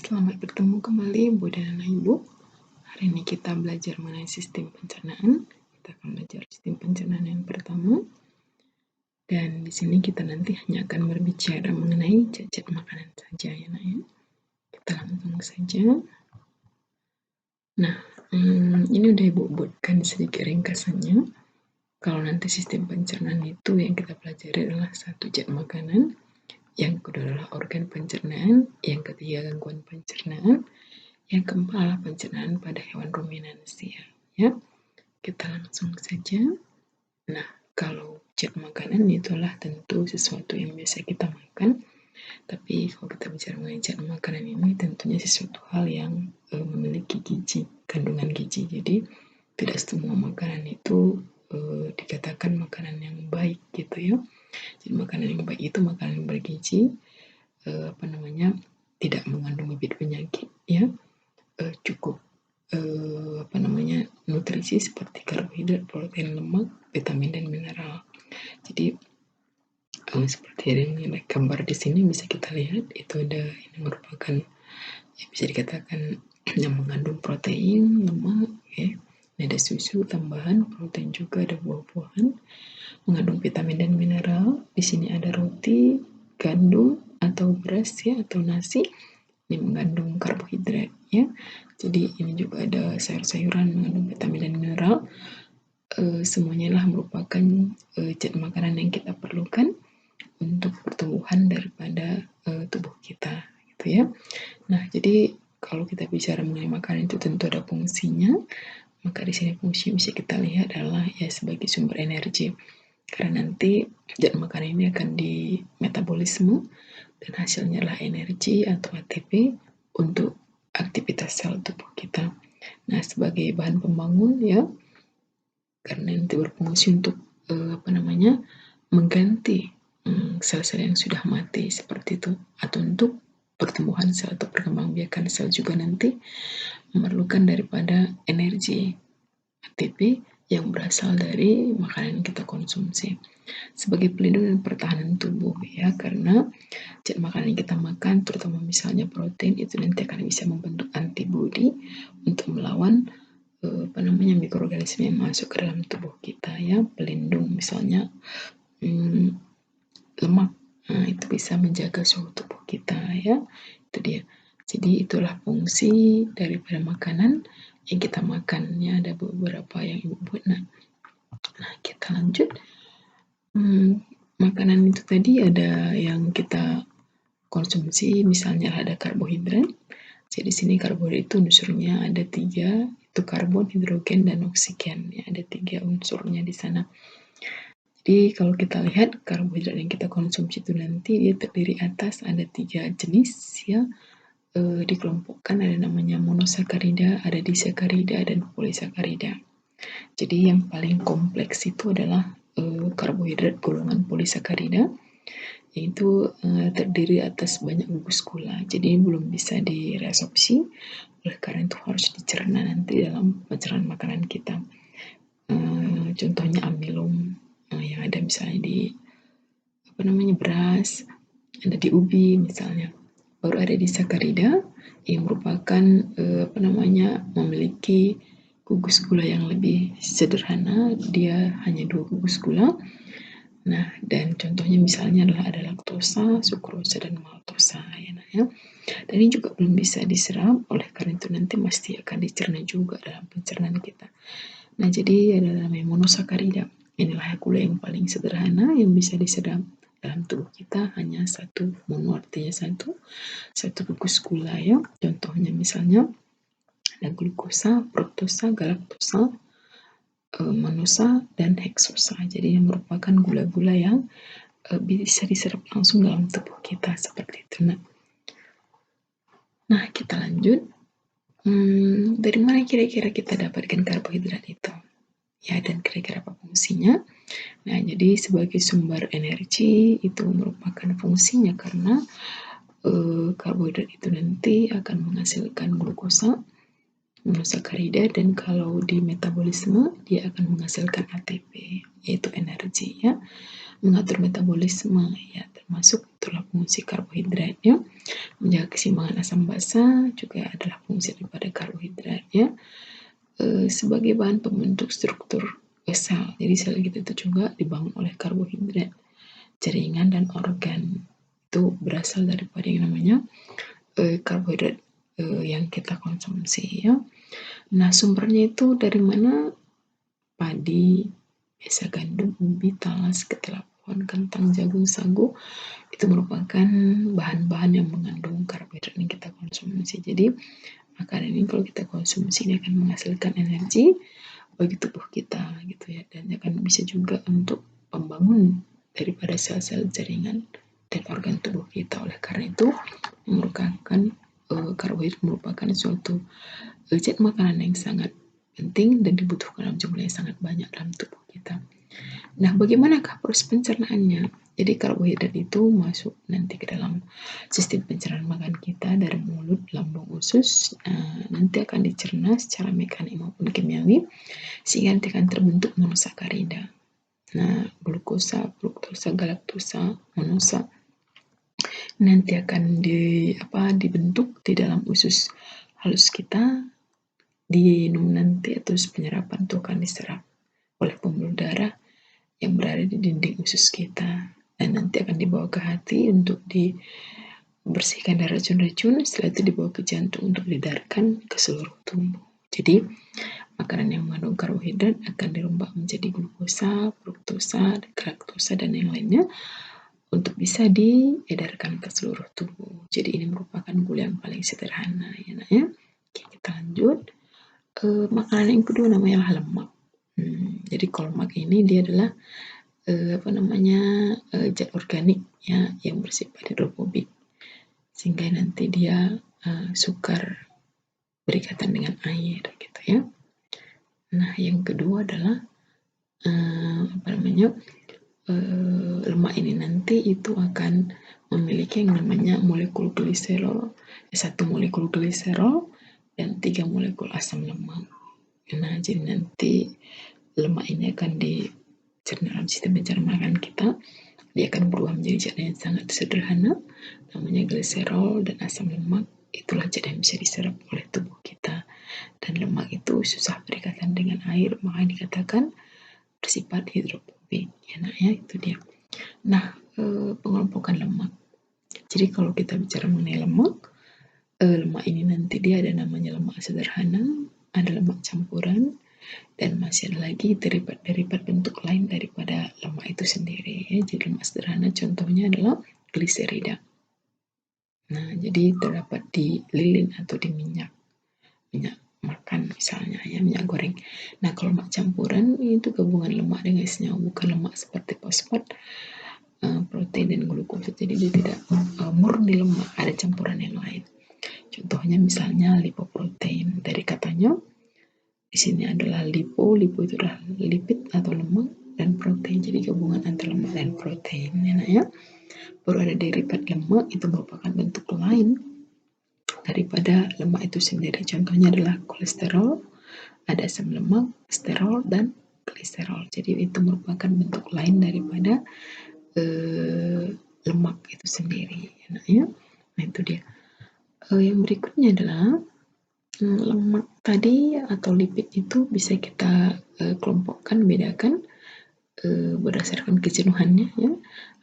Selamat bertemu kembali Bu dan Anak Ibu. Hari ini kita belajar mengenai sistem pencernaan. Kita akan belajar sistem pencernaan yang pertama. Dan di sini kita nanti hanya akan berbicara mengenai zat-zat makanan saja ya Nak ya. Kita langsung saja. Nah, ini udah Ibu buatkan sedikit ringkasannya. Kalau nanti sistem pencernaan itu yang kita pelajari adalah satu zat makanan, yang kedua adalah organ pencernaan, yang ketiga gangguan pencernaan, yang keempat adalah pencernaan pada hewan ruminansia. Ya, kita langsung saja. Nah, kalau zat makanan itulah tentu sesuatu yang biasa kita makan. Tapi kalau kita bicara mengenai zat makanan ini tentunya sesuatu hal yang memiliki gizi, kandungan gizi. Jadi tidak semua makanan itu dikatakan makanan yang baik gitu ya. Jadi makanan yang baik itu makanan yang bergizi, tidak mengandung bibit penyakit ya, cukup nutrisi seperti karbohidrat, protein, lemak, vitamin dan mineral. Jadi seperti yang ada gambar di sini bisa kita lihat itu ada ini merupakan bisa dikatakan yang mengandung protein, lemak ya. Ada susu tambahan, protein juga, ada buah-buahan, mengandung vitamin dan mineral. Di sini ada roti, gandum atau beras ya atau nasi. Ini mengandung karbohidrat ya. Jadi ini juga ada sayur-sayuran mengandung vitamin dan mineral. Semuanya lah merupakan zat makanan yang kita perlukan untuk pertumbuhan daripada tubuh kita gitu ya. Nah, jadi kalau kita bicara mengenai makanan itu tentu ada fungsinya. Maka di sini fungsi bisa kita lihat adalah ya sebagai sumber energi. Karena nanti zat makanan ini akan di metabolisme dan hasilnya adalah energi atau ATP untuk aktivitas sel tubuh kita. Nah, sebagai bahan pembangun ya, karena nanti berfungsi untuk mengganti sel-sel yang sudah mati seperti itu, atau untuk pertumbuhan sel atau perkembangbiakan sel juga nanti memerlukan daripada energi ATP yang berasal dari makanan yang kita konsumsi sebagai pelindung dan pertahanan tubuh ya, karena zat makanan yang kita makan terutama misalnya protein itu nanti akan bisa membentuk antibodi untuk melawan mikroorganisme yang masuk ke dalam tubuh kita ya, pelindung misalnya lemak. Nah, itu bisa menjaga suhu tubuh kita ya. Itu dia. Jadi itulah fungsi daripada makanan yang kita makan ya, ada beberapa yang Ibu buat. Nah, kita lanjut. Makanan itu tadi ada yang kita konsumsi, misalnya ada karbohidrat. Jadi di sini karbohidrat itu unsurnya ada 3, itu karbon, hidrogen, dan oksigen. Ya, ada 3 unsurnya di sana. Jadi kalau kita lihat karbohidrat yang kita konsumsi itu nanti dia terdiri atas ada 3 jenis ya, dikelompokkan ada namanya monosakarida, ada disakarida, dan polisakarida. Jadi yang paling kompleks itu adalah karbohidrat golongan polisakarida, yaitu terdiri atas banyak gugus gula. Jadi belum bisa diresorpsi, oleh karena itu harus dicerna nanti dalam pencernaan makanan kita. Contohnya amilum yang ada misalnya di beras, ada di ubi misalnya. Baru ada disakarida yang merupakan memiliki gugus gula yang lebih sederhana, dia hanya 2 gugus gula. Nah, dan contohnya misalnya adalah ada laktosa, sukrosa, dan maltosa ya. Dan ini juga belum bisa diserap, oleh karena itu nanti pasti akan dicerna juga dalam pencernaan kita. Nah, jadi ada namanya monosakarida. Inilah gula yang paling sederhana yang bisa diserap dalam tubuh kita, hanya 1 mono, artinya 1 gugus gula ya. Contohnya misalnya ada glukosa, fruktosa, galaktosa, manosa, dan heksosa. Jadi yang merupakan gula-gula yang bisa diserap langsung dalam tubuh kita seperti itu. Nah, kita lanjut. Dari mana kira-kira kita dapatkan karbohidrat itu? Ya, dan kira-kira apa fungsinya? Nah, jadi sebagai sumber energi itu merupakan fungsinya karena karbohidrat itu nanti akan menghasilkan glukosa, monosakarida, dan kalau di metabolisme dia akan menghasilkan ATP, yaitu energi ya. mengatur metabolisme ya, termasuk itulah fungsi karbohidrat ya. Menjaga keseimbangan asam basa juga adalah fungsi daripada karbohidrat ya. Sebagai bahan pembentuk struktur sel. Jadi sel kita itu juga dibangun oleh karbohidrat. Jaringan dan organ itu berasal daripada yang namanya karbohidrat yang kita konsumsi ya. Nah, sumbernya itu dari mana? Padi, biasa gandum, ubi, talas, ketela pohon, kentang, jagung, sagu itu merupakan bahan-bahan yang mengandung karbohidrat yang kita konsumsi. Jadi makanan ini kalau kita konsumsi ini akan menghasilkan energi bagi tubuh kita gitu ya, dan akan bisa juga untuk pembangun daripada sel-sel jaringan dan organ tubuh kita. Oleh karena itu merupakan karbohidrat merupakan suatu zat makanan yang sangat penting dan dibutuhkan dalam jumlah yang sangat banyak dalam tubuh kita. Nah, bagaimanakah proses pencernaannya? Jadi karbohidrat itu masuk nanti ke dalam sistem pencernaan makan kita dari mulut, lambung, usus. Nanti akan dicerna secara mekanik maupun kimiawi sehingga nanti akan terbentuk monosakarida. Nah, glukosa, fruktosa, galaktosa, monosa nanti akan dibentuk di dalam usus halus kita, diminum nanti atau penyerapan itu akan diserap oleh pembuluh darah yang berada di dinding usus kita, dan nanti akan dibawa ke hati untuk dibersihkan dari racun-racun. Setelah itu dibawa ke jantung untuk diedarkan ke seluruh tubuh. Jadi makanan yang mengandung karbohidrat akan dirombak menjadi glukosa, fruktosa, galaktosa dan yang lainnya untuk bisa diedarkan ke seluruh tubuh. Jadi ini merupakan gula yang paling sederhana ya nak ya. Oke, kita lanjut. Makanan yang kedua namanya lemak. Jadi kalau lemak ini dia adalah zat organik ya yang bersifat hidrofobik, sehingga nanti dia sukar berikatan dengan air gitu ya. Nah, yang kedua adalah lemak ini nanti itu akan memiliki yang namanya molekul gliserol, 1 molekul gliserol dan 3 molekul asam lemak. Nah, jadi nanti lemak ini akan dicerna dalam sistem pencernaan makanan kita. Dia akan berubah menjadi zat yang sangat sederhana, namanya gliserol dan asam lemak. Itulah zat yang bisa diserap oleh tubuh kita. Dan lemak itu susah berikatan dengan air, makanya dikatakan bersifat hidrofobik. Ya, nah ya itu dia. Nah, pengelompokan lemak. Jadi kalau kita bicara mengenai lemak ini nanti dia ada namanya lemak sederhana, ada lemak campuran, dan masih ada lagi derivat bentuk lain daripada lemak itu sendiri ya. Jadi lemak sederhana contohnya adalah gliserida. Nah, jadi terdapat di lilin atau di minyak makan misalnya ya, minyak goreng. Nah, kalau lemak campuran itu gabungan lemak dengan senyawa, bukan lemak seperti fosfat, protein dan glukosa. Jadi dia tidak murni lemak, ada campuran yang lain. Contohnya misalnya lipoprotein. Dari katanya di sini adalah lipo itu adalah lipid atau lemak, dan protein jadi gabungan antara lemak dan protein ya. Baru ada derivat lemak, itu merupakan bentuk lain daripada lemak itu sendiri. Contohnya adalah kolesterol, ada asam lemak, sterol dan gliserol. Jadi itu merupakan bentuk lain daripada lemak itu sendiri ya. Nah, itu dia. Yang berikutnya adalah lemak tadi atau lipid itu bisa kita kelompokkan, bedakan berdasarkan kejenuhannya ya.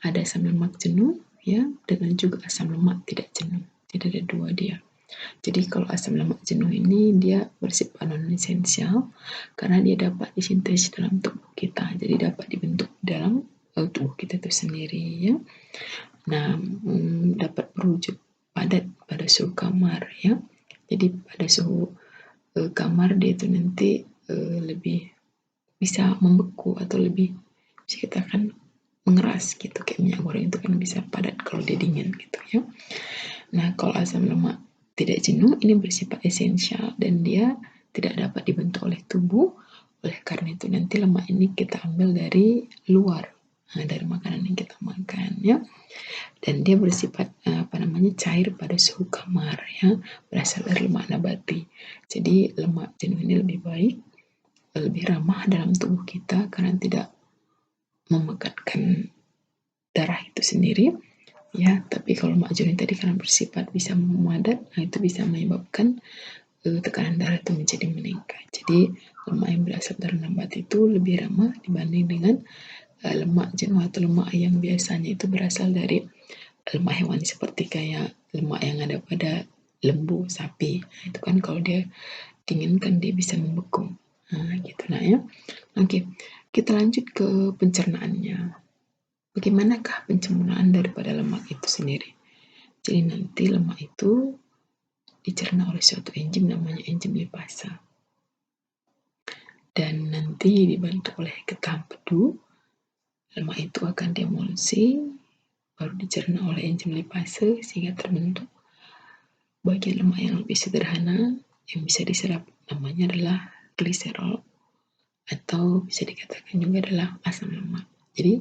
Ada asam lemak jenuh ya, dengan juga asam lemak tidak jenuh. Jadi ada dua dia. Jadi kalau asam lemak jenuh ini dia bersifat non esensial karena dia dapat disintesis dalam tubuh kita. Jadi dapat dibentuk dalam tubuh kita itu sendiri ya. Nah, dapat berwujud padat pada suhu kamar ya. Jadi pada suhu kamar dia itu nanti lebih bisa membeku atau lebih bisa kita kan mengeras gitu, kayak minyak goreng itu kan bisa padat kalau dia dingin gitu ya. Nah, kalau asam lemak tidak jenuh ini bersifat esensial dan dia tidak dapat dibentuk oleh tubuh. Oleh karena itu nanti lemak ini kita ambil dari luar, dari makanan yang kita makan ya. Dan dia bersifat cair pada suhu kamar ya, berasal dari lemak nabati. Jadi lemak jenuh ini lebih baik, lebih ramah dalam tubuh kita karena tidak memekatkan darah itu sendiri, ya. Tapi kalau lemak jenuh tadi karena bersifat bisa memadat, nah itu bisa menyebabkan tekanan darah itu menjadi meningkat. Jadi lemak yang berasal dari nabati itu lebih ramah dibanding dengan lemak jenuh atau lemak yang biasanya itu berasal dari lemak hewani seperti kayak lemak yang ada pada lembu, sapi. Nah, itu kan kalau dia dinginkan dia bisa membeku. Nah, gitu nah ya. Oke, kita lanjut ke pencernaannya. Bagaimanakah pencernaan daripada lemak itu sendiri? Jadi nanti lemak itu dicerna oleh suatu enzim namanya enzim lipasa. Dan nanti dibantu oleh getah empedu, lemak itu akan diemulsi, baru dicerna oleh enzim lipase sehingga terbentuk bagian lemak yang lebih sederhana yang bisa diserap, namanya adalah gliserol atau bisa dikatakan juga adalah asam lemak. Jadi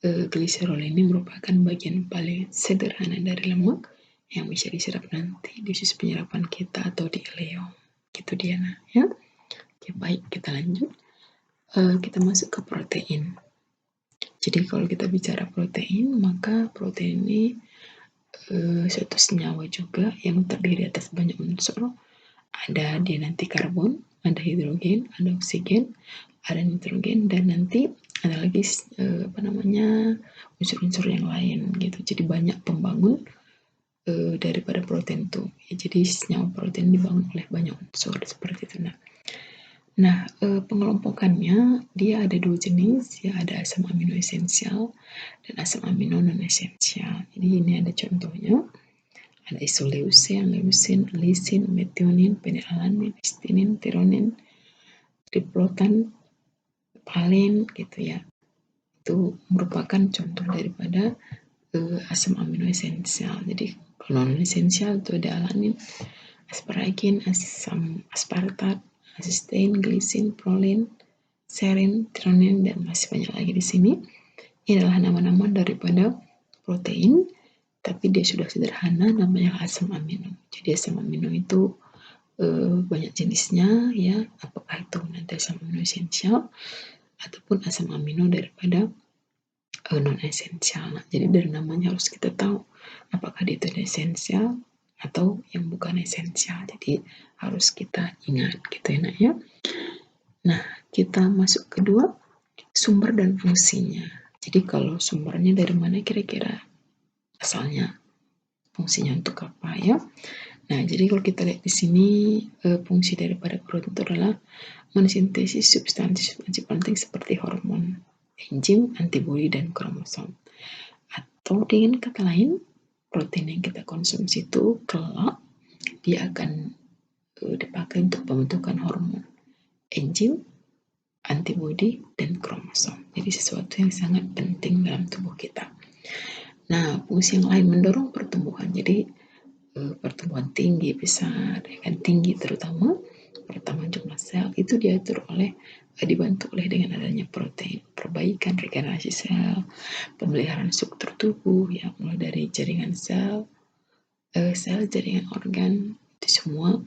gliserol ini merupakan bagian paling sederhana dari lemak yang bisa diserap nanti di usus penyerapan kita atau di ileum. Gitu dia nah ya. Oke, baik, kita lanjut. Kita masuk ke protein. Jadi kalau kita bicara protein, maka protein ini suatu senyawa juga yang terdiri atas banyak unsur. Ada dia nanti karbon, ada hidrogen, ada oksigen, ada nitrogen, dan nanti ada lagi unsur-unsur yang lain gitu. Jadi banyak pembangun daripada protein itu. Ya, jadi senyawa protein dibangun oleh banyak unsur seperti itu. Nah, pengelompokannya dia ada dua jenis, ya ada asam amino esensial dan asam amino non esensial. Jadi ini ada contohnya. Ada isoleucin, leucin, lisin, metionin, fenilalanin, histinin, tironin, triplotan, valin gitu ya. Itu merupakan contoh daripada asam amino esensial. Jadi kalau non esensial itu ada alanin, asparagin, asam aspartat, cysteine, glisin, prolin, serin, tironin, dan masih banyak lagi di sini. Ini adalah nama-nama daripada protein, tapi dia sudah sederhana namanya asam amino. Jadi asam amino itu banyak jenisnya ya, apakah itu nanti asam amino esensial ataupun asam amino daripada non esensial. Nah, jadi dari namanya harus kita tahu apakah dia itu esensial atau yang bukan esensial. Jadi harus kita ingat gitu ya nak ya. Nah, kita masuk kedua, sumber dan fungsinya. Jadi kalau sumbernya dari mana kira-kira asalnya, fungsinya untuk apa ya? Nah, jadi kalau kita lihat di sini fungsi daripada protein itu adalah mensintesis substansi penting seperti hormon, enzim, antibodi, dan kromosom. Atau dengan kata lain, protein yang kita konsumsi itu kelak dia akan dipakai untuk pembentukan hormon, enzim, antibodi, dan kromosom. Jadi sesuatu yang sangat penting dalam tubuh kita. Nah, fungsi yang lain mendorong pertumbuhan. Jadi pertumbuhan tinggi, besar, dan tinggi terutama pertambahan jumlah sel itu dibantu oleh dengan adanya protein, perbaikan regenerasi sel, pemeliharaan struktur tubuh, ya mulai dari jaringan sel, jaringan organ, itu semua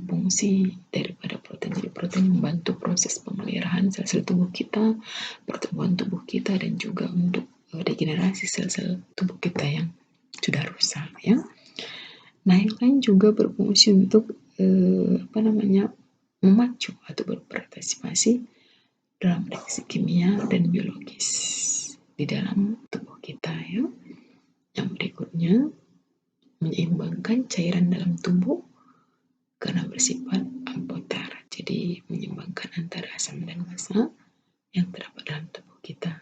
fungsi daripada protein. Jadi protein membantu proses pemeliharaan sel-sel tubuh kita, pertumbuhan tubuh kita, dan juga untuk regenerasi sel-sel tubuh kita yang sudah rusak ya. Nah, yang lain juga berfungsi untuk memacu atau berpartisipasi dalam reaksi kimia dan biologis di dalam tubuh kita ya. Yang berikutnya, menyeimbangkan cairan dalam tubuh karena bersifat apotar. Jadi menyeimbangkan antara asam dan basa yang terdapat dalam tubuh kita.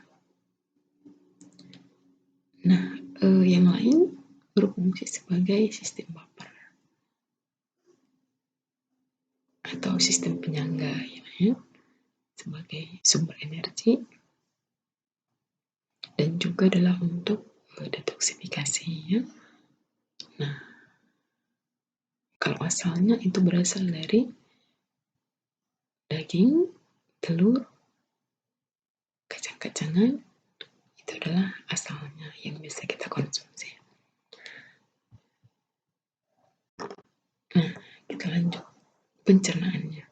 Nah, yang lain berfungsi sebagai sistem baper atau sistem penyangga ya, sebagai sumber energi dan juga adalah untuk detoksifikasi ya. Nah, kalau asalnya itu berasal dari daging, telur, kacang-kacangan, itu adalah asalnya yang bisa kita konsumsi. Nah, kita lanjut pencernaannya.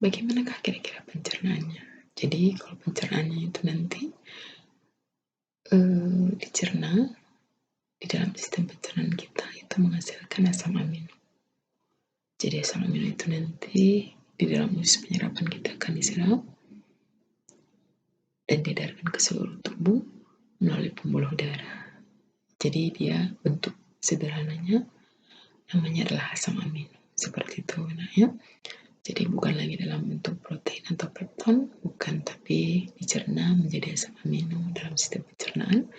Bagaimanakah kira-kira pencernaannya? Jadi kalau pencernaannya itu nanti dicerna di dalam sistem pencernaan kita itu menghasilkan asam amino. Jadi asam amino itu nanti di dalam proses penyerapan kita akan diserap dan diedarkan ke seluruh tubuh melalui pembuluh darah. Jadi dia bentuk sederhananya namanya adalah asam amino. Seperti itu nah ya. Jadi bukan lagi dalam bentuk protein atau pepton, bukan, tapi dicerna menjadi asam amino dalam sistem pencernaan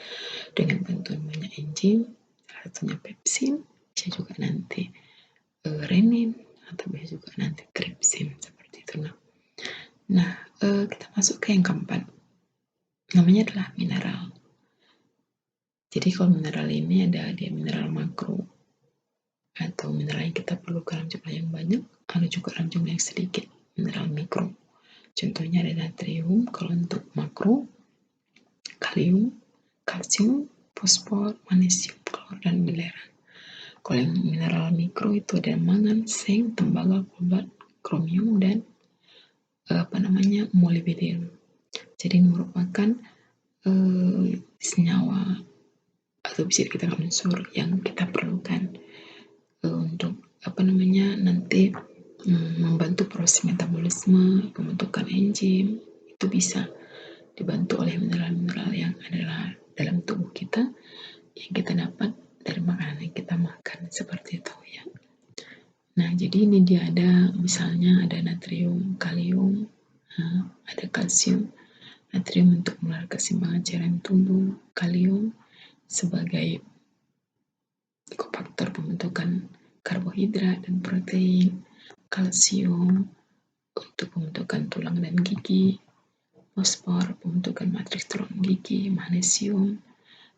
dengan bantuan banyak enzim, salah satunya pepsin, bisa juga nanti renin, atau bisa juga nanti tripsin, seperti itu. Nah, kita masuk ke yang keempat, namanya adalah mineral. Jadi kalau mineral ini ada dia mineral makro, atau mineral yang kita perlu dalam jumlah yang banyak, ada juga dalam jumlah yang sedikit, mineral mikro. Contohnya ada natrium kalau untuk makro, kalium, kalsium, fosfor, magnesium, klor, dan belerang. Kalau yang mineral mikro itu ada mangan, seng, tembaga, kobalt, kromium, dan molybdenum. Jadi merupakan senyawa atau bisa dikatakan unsur yang kita perlukan untuk nanti membantu proses metabolisme, pembentukan enzim, itu bisa dibantu oleh mineral-mineral yang adalah dalam tubuh kita yang kita dapat dari makanan yang kita makan, seperti itu ya. Nah, jadi ini dia ada misalnya ada natrium, kalium, ada kalsium. Natrium untuk melatih keseimbangan cairan tubuh, kalium sebagai kofaktor pembentukan karbohidrat dan protein, kalsium untuk pembentukan tulang dan gigi, fosfor pembentukan matriks tulang gigi, magnesium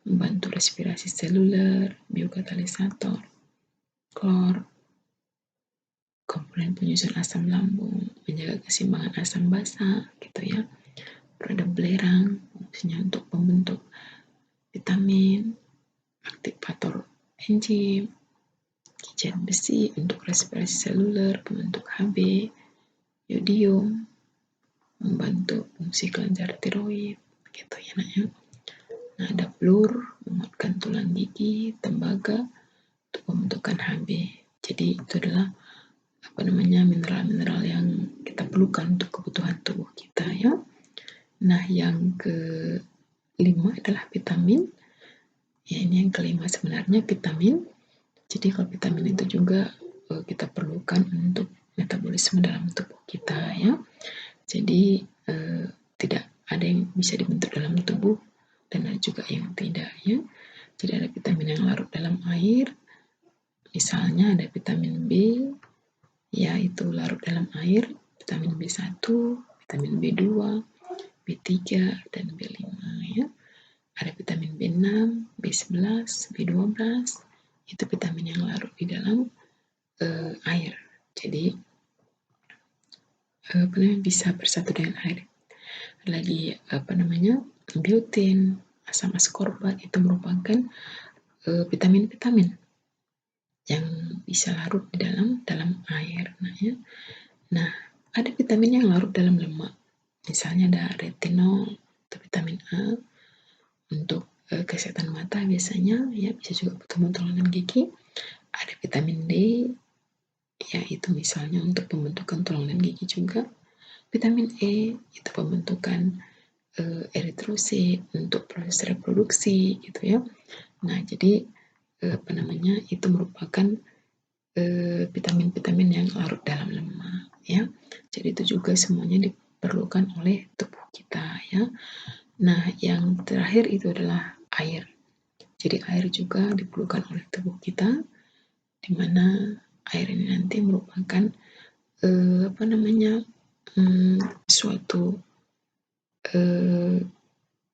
membantu respirasi seluler, biokatalisator, klor komponen penyusun asam lambung, menjaga keseimbangan asam basa, gitu ya. Ada belerang, fungsinya untuk membentuk vitamin, aktivator enzim, zat besi untuk respirasi seluler, pembentuk Hb, yodium, membantu fungsi kelenjar tiroid, gitu ya nak ya. Nah, ada blur, menguatkan tulang gigi, tembaga, untuk pembentukan Hb. Jadi itu adalah mineral-mineral yang kita perlukan untuk kebutuhan tubuh kita ya. Nah, yang kelima adalah vitamin. Ya, ini yang kelima sebenarnya vitamin. Jadi kalau vitamin itu juga kita perlukan untuk metabolisme dalam tubuh kita ya. Jadi tidak ada yang bisa dibentuk dalam tubuh dan ada juga yang tidak ya. Jadi ada vitamin yang larut dalam air. Misalnya ada vitamin B, yaitu larut dalam air, vitamin B1, vitamin B2, B3, dan B5 ya. Ada vitamin B6, B11, B12, itu vitamin yang larut di dalam air. Jadi bisa bersatu dengan air. Lagi biotin, asam askorbat itu merupakan vitamin-vitamin yang bisa larut di dalam air. Nah, ada vitamin yang larut dalam lemak. Misalnya ada retinol atau vitamin A untuk kesehatan mata biasanya ya, bisa juga pembentukan gigi. Ada vitamin D yaitu misalnya untuk pembentukan tulang dan gigi juga. Vitamin E itu pembentukan eritrosit untuk proses reproduksi gitu ya. Nah, jadi itu merupakan vitamin-vitamin yang larut dalam lemak ya. Jadi itu juga semuanya diperlukan oleh tubuh kita ya. Nah, yang terakhir itu adalah air. Jadi air juga diperlukan oleh tubuh kita, di mana air ini nanti merupakan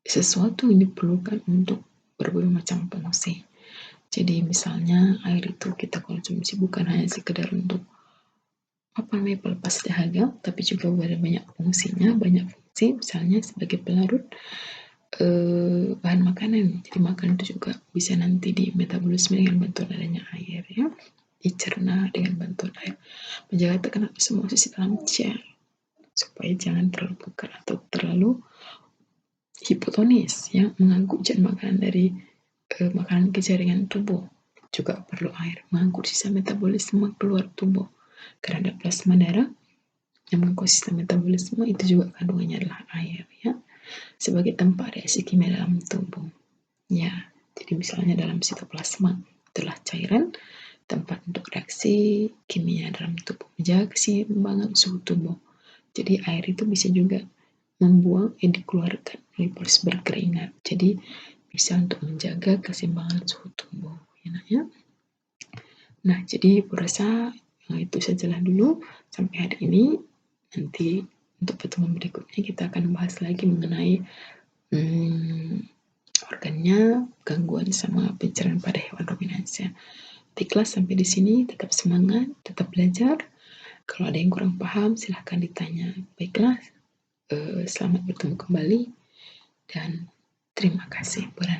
sesuatu yang diperlukan untuk berbagai macam fungsi. Jadi misalnya air itu kita konsumsi bukan hanya sekedar untuk pelepas dahaga, tapi juga ada banyak fungsinya, banyak fungsi, misalnya sebagai pelarut bahan makanan. Jadi makanan itu juga bisa nanti di metabolisme dengan bantuan adanya air ya, dicerna dengan bantuan air, menjaga tekanan osmosis dalam cairan supaya jangan terlalu pekat atau terlalu hipotonis, ya, mengangkut zat makanan dari makanan ke jaringan tubuh. Juga perlu air, mengangkut sisa metabolisme keluar tubuh. Karena ada plasma darah yang mengangkut sisa metabolisme, itu juga kandungannya adalah air, ya, sebagai tempat reaksi kimia dalam tubuh. Ya, jadi misalnya dalam sitoplasma itulah cairan tempat untuk reaksi kimia dalam tubuh, menjaga keseimbangan suhu tubuh. Jadi air itu bisa juga membuang yang dikeluarkan oleh proses berkeringat. Jadi bisa untuk menjaga keseimbangan suhu tubuh, ya. Nah, jadi aku rasa itu sajalah dulu sampai hari ini. Nanti untuk pertemuan berikutnya kita akan bahas lagi mengenai organnya, gangguan sama pencernaan pada hewan ruminansia. Baiklah, sampai di sini, tetap semangat, tetap belajar. Kalau ada yang kurang paham, silahkan ditanya. Baiklah, selamat bertemu kembali dan terima kasih. Buona